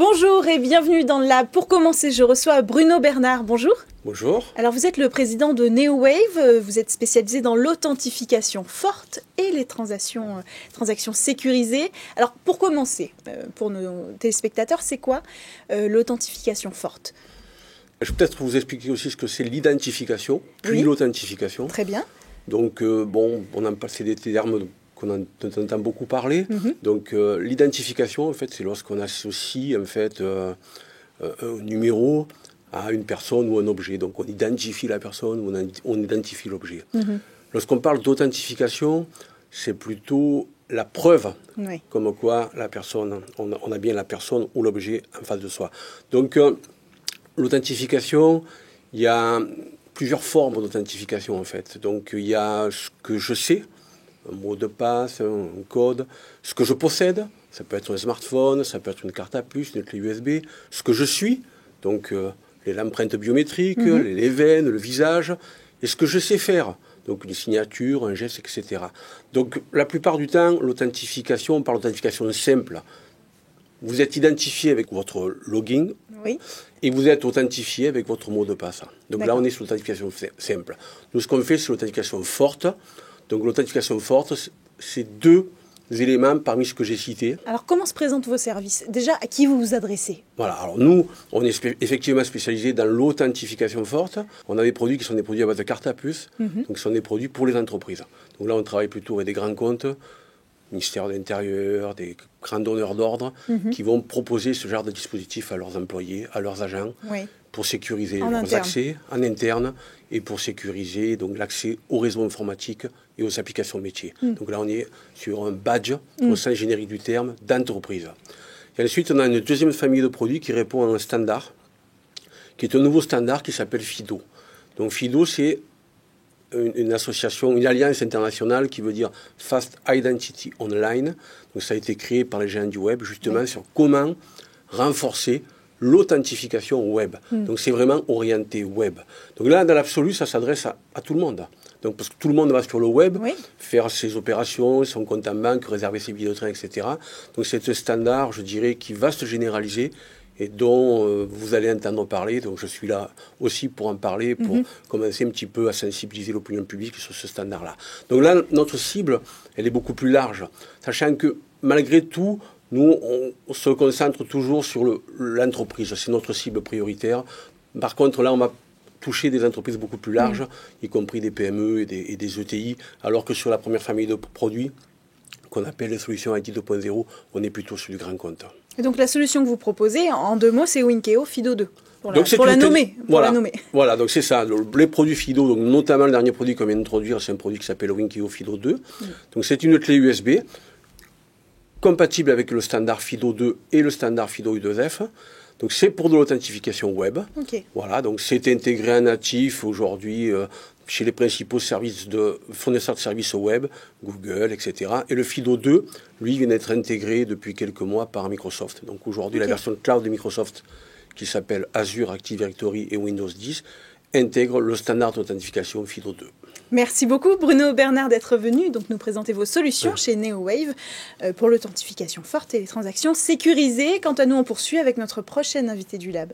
Bonjour et bienvenue dans le Lab. Pour commencer, je reçois Bruno Bernard. Bonjour. Bonjour. Alors vous êtes le président de NeoWave, vous êtes spécialisé dans l'authentification forte et les transactions sécurisées. Alors pour commencer, pour nos téléspectateurs, c'est quoi l'authentification forte? Je vais peut-être vous expliquer aussi ce que c'est l'identification, puis Oui. l'authentification. Très bien. Donc c'est des termes qu'on entend beaucoup parler. Donc l'identification, en fait, c'est lorsqu'on associe en fait un numéro à une personne ou un objet. Donc on identifie la personne ou on identifie l'objet. Lorsqu'on parle d'authentification, c'est plutôt la preuve, Oui. comme quoi la personne, on a bien la personne ou l'objet en face de soi. Donc l'authentification, il y a plusieurs formes d'authentification en fait. Donc il y a ce que je sais, un mot de passe, un code, ce que je possède, ça peut être un smartphone, ça peut être une carte à puce, une clé USB, ce que je suis, donc l'empreinte biométrique, les veines, le visage, et ce que je sais faire, donc une signature, un geste, etc. Donc la plupart du temps, l'authentification, on parle d'authentification simple. Vous êtes identifié avec votre login, Oui. et vous êtes authentifié avec votre mot de passe. Donc là, on est sur l'authentification simple. Nous, ce qu'on fait, c'est l'authentification forte. Donc l'authentification forte, c'est deux éléments parmi ce que j'ai cités. Alors comment se présentent vos services? Déjà, à qui vous vous adressez? Voilà, alors nous, on est effectivement spécialisé dans l'authentification forte. On a des produits qui sont des produits à base de carte à puce, donc ce sont des produits pour les entreprises. Donc là, on travaille plutôt avec des grands comptes, ministère de l'Intérieur, des grands donneurs d'ordre, qui vont proposer ce genre de dispositif à leurs employés, à leurs agents, Oui. pour sécuriser En leurs interne. accès en interne et pour sécuriser donc l'accès aux réseaux informatiques et aux applications métiers. Donc là, on est sur un badge, au sens générique du terme, d'entreprise. Et ensuite, on a une deuxième famille de produits qui répond à un standard, qui est un nouveau standard qui s'appelle FIDO. Donc FIDO, c'est une association, une alliance internationale qui veut dire Fast Identity Online. Donc ça a été créé par les géants du web, justement, sur comment renforcer l'authentification web. Donc c'est vraiment orienté web. Donc là, dans l'absolu, ça s'adresse à tout le monde. Donc parce que tout le monde va sur le web, faire ses opérations, son compte en banque, réserver ses billets de train, etc. Donc c'est un standard, je dirais, qui va se généraliser et dont vous allez entendre parler. Donc je suis là aussi pour en parler, pour commencer un petit peu à sensibiliser l'opinion publique sur ce standard-là. Donc là, notre cible, elle est beaucoup plus large, sachant que malgré tout, nous, on se concentre toujours sur l'entreprise. C'est notre cible prioritaire. Par contre, là, on va toucher des entreprises beaucoup plus larges, y compris des PME et des ETI, alors que sur la première famille de produits, qu'on appelle les solutions IT 2.0, on est plutôt sur du grand compte. Et donc la solution que vous proposez, en deux mots, c'est Winkeo FIDO 2. Pour Donc la nommer. Voilà, donc c'est ça. Les produits FIDO, donc notamment le dernier produit qu'on vient d'introduire, c'est un produit qui s'appelle Winkeo FIDO 2. Donc c'est une clé USB compatible avec le standard FIDO 2 et le standard FIDO U2F. Donc c'est pour de l'authentification web. Voilà, donc c'est intégré en natif aujourd'hui chez les principaux fournisseurs de services web, Google, etc. Et le FIDO 2, lui, vient d'être intégré depuis quelques mois par Microsoft. Donc aujourd'hui, la version cloud de Microsoft, qui s'appelle Azure Active Directory et Windows 10, intègre le standard d'authentification FIDO 2. Merci beaucoup Bruno Bernard d'être venu donc nous présenter vos solutions chez NeoWave pour l'authentification forte et les transactions sécurisées. Quant à nous, on poursuit avec notre prochaine invité du Lab.